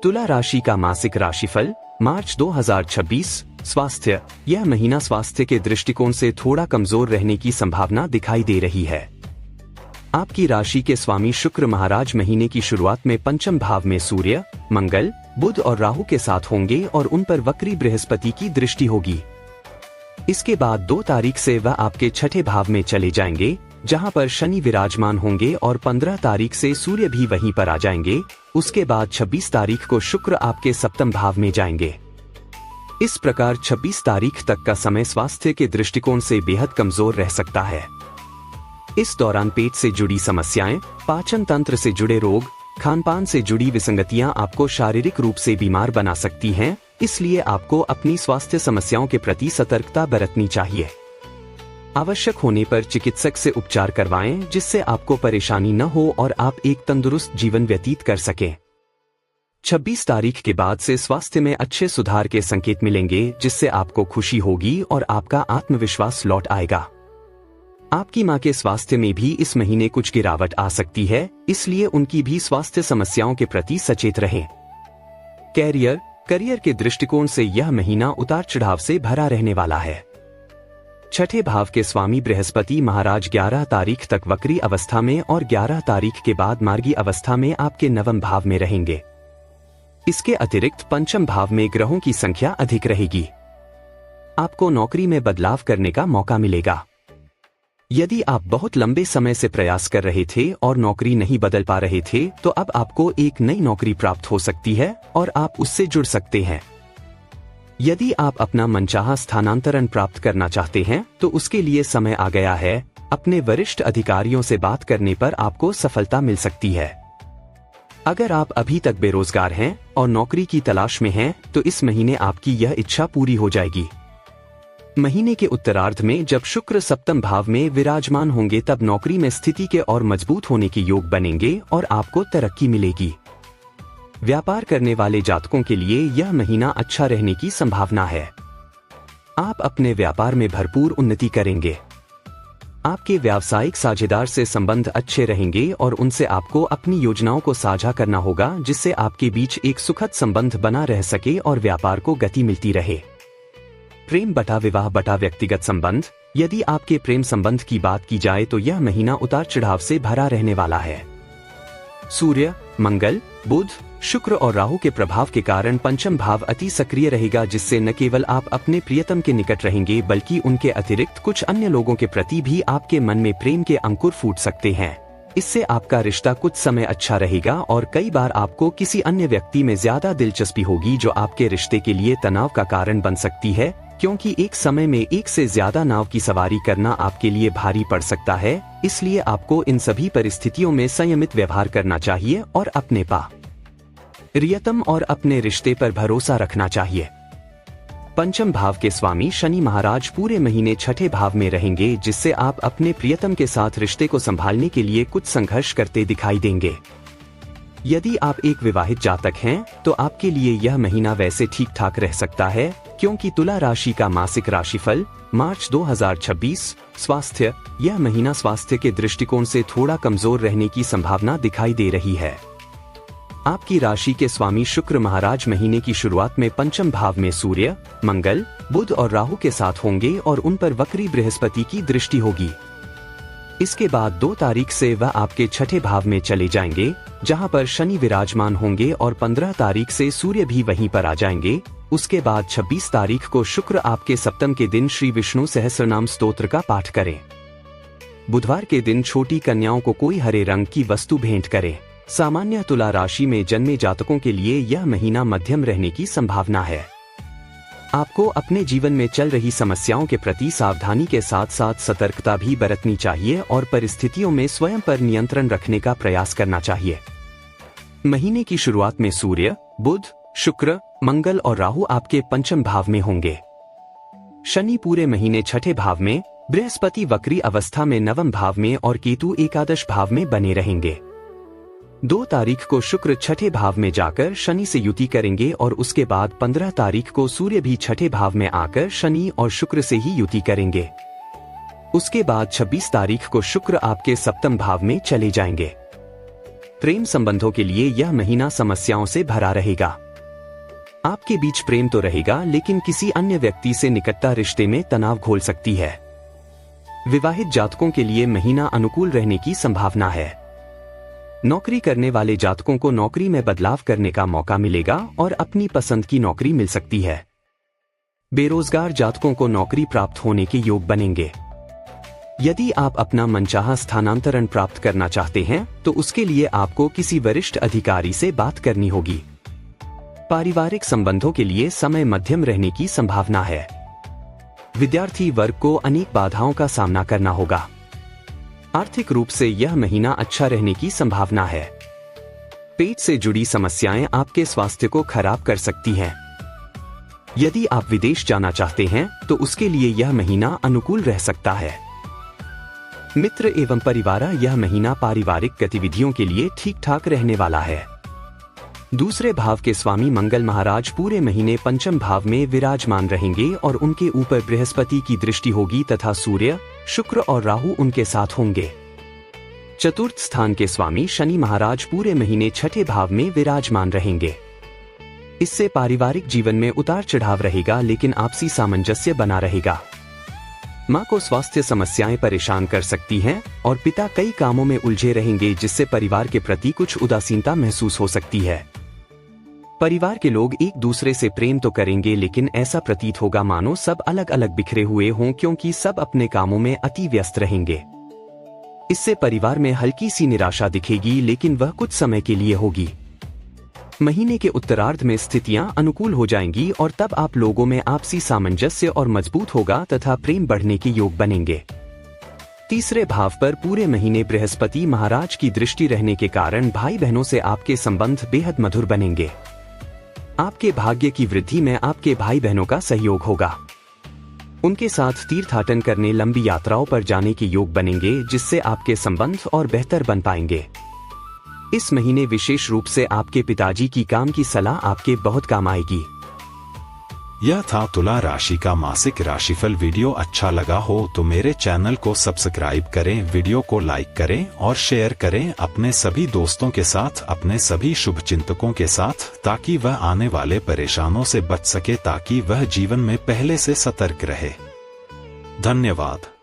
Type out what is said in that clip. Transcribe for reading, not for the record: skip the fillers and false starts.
तुला राशि का मासिक राशिफल मार्च 2026। स्वास्थ्य। यह महीना स्वास्थ्य के दृष्टिकोण से थोड़ा कमजोर रहने की संभावना दिखाई दे रही है। आपकी राशि के स्वामी शुक्र महाराज महीने की शुरुआत में पंचम भाव में सूर्य, मंगल, बुध और राहु के साथ होंगे और उन पर वक्री बृहस्पति की दृष्टि होगी। इसके बाद 2 तारीख से वह आपके छठे भाव में चले जाएंगे, जहां पर शनि विराजमान होंगे और 15 तारीख से सूर्य भी वहीं पर आ जाएंगे। उसके बाद 26 तारीख को शुक्र आपके सप्तम भाव में जाएंगे। इस प्रकार 26 तारीख तक का समय स्वास्थ्य के दृष्टिकोण से बेहद कमजोर रह सकता है। इस दौरान पेट से जुड़ी समस्याएं, पाचन तंत्र से जुड़े रोग, खानपान से जुड़ी विसंगतियां आपको शारीरिक रूप से बीमार बना सकती हैं, इसलिए आपको अपनी स्वास्थ्य समस्याओं के प्रति सतर्कता बरतनी चाहिए। आवश्यक होने पर चिकित्सक से उपचार करवाएं, जिससे आपको परेशानी न हो और आप एक तंदुरुस्त जीवन व्यतीत कर सकें। 26 तारीख के बाद से स्वास्थ्य में अच्छे सुधार के संकेत मिलेंगे, जिससे आपको खुशी होगी और आपका आत्मविश्वास लौट आएगा। आपकी मां के स्वास्थ्य में भी इस महीने कुछ गिरावट आ सकती है, इसलिए उनकी भी स्वास्थ्य समस्याओं के प्रति सचेत रहें। करियर के दृष्टिकोण से यह महीना उतार चढ़ाव से भरा रहने वाला है। छठे भाव के स्वामी बृहस्पति महाराज 11 तारीख तक वक्री अवस्था में और 11 तारीख के बाद मार्गी अवस्था में आपके नवम भाव में रहेंगे। इसके अतिरिक्त पंचम भाव में ग्रहों की संख्या अधिक रहेगी। आपको नौकरी में बदलाव करने का मौका मिलेगा। यदि आप बहुत लंबे समय से प्रयास कर रहे थे और नौकरी नहीं बदल पा रहे थे, तो अब आपको एक नई नौकरी प्राप्त हो सकती है और आप उससे जुड़ सकते हैं। यदि आप अपना मनचाहा स्थानांतरण प्राप्त करना चाहते हैं, तो उसके लिए समय आ गया है। अपने वरिष्ठ अधिकारियों से बात करने पर आपको सफलता मिल सकती है। अगर आप अभी तक बेरोजगार हैं और नौकरी की तलाश में हैं, तो इस महीने आपकी यह इच्छा पूरी हो जाएगी। महीने के उत्तरार्ध में जब शुक्र सप्तम भाव में विराजमान होंगे, तब नौकरी में स्थिति के और मजबूत होने के योग बनेंगे और आपको तरक्की मिलेगी। व्यापार करने वाले जातकों के लिए यह महीना अच्छा रहने की संभावना है। आप अपने व्यापार में भरपूर उन्नति करेंगे। आपके व्यावसायिक साझेदार से संबंध अच्छे रहेंगे और उनसे आपको अपनी योजनाओं को साझा करना होगा, जिससे आपके बीच एक सुखद संबंध बना रह सके और व्यापार को गति मिलती रहे। प्रेम बटा विवाह बटा व्यक्तिगत संबंध। यदि आपके प्रेम संबंध की बात की जाए तो यह महीना उतार चढ़ाव से भरा रहने वाला है। सूर्य, मंगल, बुध, शुक्र और राहु के प्रभाव के कारण पंचम भाव अति सक्रिय रहेगा, जिससे न केवल आप अपने प्रियतम के निकट रहेंगे, बल्कि उनके अतिरिक्त कुछ अन्य लोगों के प्रति भी आपके मन में प्रेम के अंकुर फूट सकते हैं। इससे आपका रिश्ता कुछ समय अच्छा रहेगा और कई बार आपको किसी अन्य व्यक्ति में ज्यादा दिलचस्पी होगी, जो आपके रिश्ते के लिए तनाव का कारण बन सकती है, क्योंकि एक समय में एक से ज्यादा नाव की सवारी करना आपके लिए भारी पड़ सकता है। इसलिए आपको इन सभी परिस्थितियों में संयमित व्यवहार करना चाहिए और अपने प्रियतम और अपने रिश्ते पर भरोसा रखना चाहिए। पंचम भाव के स्वामी शनि महाराज पूरे महीने छठे भाव में रहेंगे, जिससे आप अपने प्रियतम के साथ रिश्ते को संभालने के लिए कुछ संघर्ष करते दिखाई देंगे। यदि आप एक विवाहित जातक हैं, तो आपके लिए यह महीना वैसे ठीक ठाक रह सकता है, क्योंकि तुला राशि का मासिक राशिफल मार्च 2026। स्वास्थ्य। यह महीना स्वास्थ्य के दृष्टिकोण से थोड़ा कमजोर रहने की संभावना दिखाई दे रही है। आपकी राशि के स्वामी शुक्र महाराज महीने की शुरुआत में पंचम भाव में सूर्य, मंगल, बुध और राहु के साथ होंगे और उन पर वक्री बृहस्पति की दृष्टि होगी। इसके बाद 2 तारीख से वह आपके छठे भाव में चले जाएंगे, जहां पर शनि विराजमान होंगे और 15 तारीख से सूर्य भी वहीं पर आ जाएंगे। उसके बाद 26 तारीख को शुक्र आपके सप्तम के दिन श्री विष्णु सहस्रनाम स्तोत्र का पाठ करें। बुधवार के दिन छोटी कन्याओं को कोई हरे रंग की वस्तु भेंट करें। सामान्य तुला राशि में जन्मे जातकों के लिए यह महीना मध्यम रहने की संभावना है। आपको अपने जीवन में चल रही समस्याओं के प्रति सावधानी के साथ साथ सतर्कता भी बरतनी चाहिए और परिस्थितियों में स्वयं पर नियंत्रण रखने का प्रयास करना चाहिए। महीने की शुरुआत में सूर्य, बुध, शुक्र, मंगल और राहु आपके पंचम भाव में होंगे। शनि पूरे महीने छठे भाव में, बृहस्पति वक्री अवस्था में नवम भाव में और केतु एकादश भाव में बने रहेंगे। 2 तारीख को शुक्र छठे भाव में जाकर शनि से युति करेंगे और उसके बाद 15 तारीख को सूर्य भी छठे भाव में आकर शनि और शुक्र से ही युति करेंगे। उसके बाद 26 तारीख को शुक्र आपके सप्तम भाव में चले जाएंगे। प्रेम संबंधों के लिए यह महीना समस्याओं से भरा रहेगा। आपके बीच प्रेम तो रहेगा, लेकिन किसी अन्य व्यक्ति से निकटता रिश्ते में तनाव घोल सकती है। विवाहित जातकों के लिए महीना अनुकूल रहने की संभावना है। नौकरी करने वाले जातकों को नौकरी में बदलाव करने का मौका मिलेगा और अपनी पसंद की नौकरी मिल सकती है। बेरोजगार जातकों को नौकरी प्राप्त होने के योग बनेंगे। यदि आप अपना मनचाहा स्थानांतरण प्राप्त करना चाहते हैं तो उसके लिए आपको किसी वरिष्ठ अधिकारी से बात करनी होगी। पारिवारिक संबंधों के लिए समय मध्यम रहने की संभावना है। विद्यार्थी वर्ग को अनेक बाधाओं का सामना करना होगा। आर्थिक रूप से यह महीना अच्छा रहने की संभावना है। पेट से जुड़ी समस्याएं आपके स्वास्थ्य को खराब कर सकती हैं। यदि आप विदेश जाना चाहते हैं तो उसके लिए यह महीना अनुकूल रह सकता है। मित्र एवं परिवार, यह महीना पारिवारिक गतिविधियों के लिए ठीक ठाक रहने वाला है। दूसरे भाव के स्वामी मंगल महाराज पूरे महीने पंचम भाव में विराजमान रहेंगे और उनके ऊपर बृहस्पति की दृष्टि होगी तथा सूर्य, शुक्र और राहु उनके साथ होंगे। चतुर्थ स्थान के स्वामी शनि महाराज पूरे महीने छठे भाव में विराजमान रहेंगे। इससे पारिवारिक जीवन में उतार चढ़ाव रहेगा, लेकिन आपसी सामंजस्य बना रहेगा। मां को स्वास्थ्य समस्याएं परेशान कर सकती हैं और पिता कई कामों में उलझे रहेंगे, जिससे परिवार के प्रति कुछ उदासीनता महसूस हो सकती है। परिवार के लोग एक दूसरे से प्रेम तो करेंगे, लेकिन ऐसा प्रतीत होगा मानो सब अलग अलग बिखरे हुए हों, क्योंकि सब अपने कामों में अति व्यस्त रहेंगे। इससे परिवार में हल्की सी निराशा दिखेगी, लेकिन वह कुछ समय के लिए होगी। महीने के उत्तरार्ध में स्थितियां अनुकूल हो जाएंगी और तब आप लोगों में आपसी सामंजस्य और मजबूत होगा तथा प्रेम बढ़ने के योग बनेंगे। तीसरे भाव पर पूरे महीने बृहस्पति महाराज की दृष्टि रहने के कारण भाई बहनों से आपके संबंध बेहद मधुर बनेंगे। आपके भाग्य की वृद्धि में आपके भाई बहनों का सहयोग होगा। उनके साथ तीर्थाटन करने, लंबी यात्राओं पर जाने के योग बनेंगे, जिससे आपके संबंध और बेहतर बन पाएंगे। इस महीने विशेष रूप से आपके पिताजी की काम की सलाह आपके बहुत काम आएगी। यह था तुला राशि का मासिक राशिफल। वीडियो अच्छा लगा हो तो मेरे चैनल को सब्सक्राइब करें, वीडियो को लाइक करें और शेयर करें अपने सभी दोस्तों के साथ, अपने सभी शुभचिंतकों के साथ, ताकि वह आने वाले परेशानों से बच सके, ताकि वह जीवन में पहले से सतर्क रहे। धन्यवाद।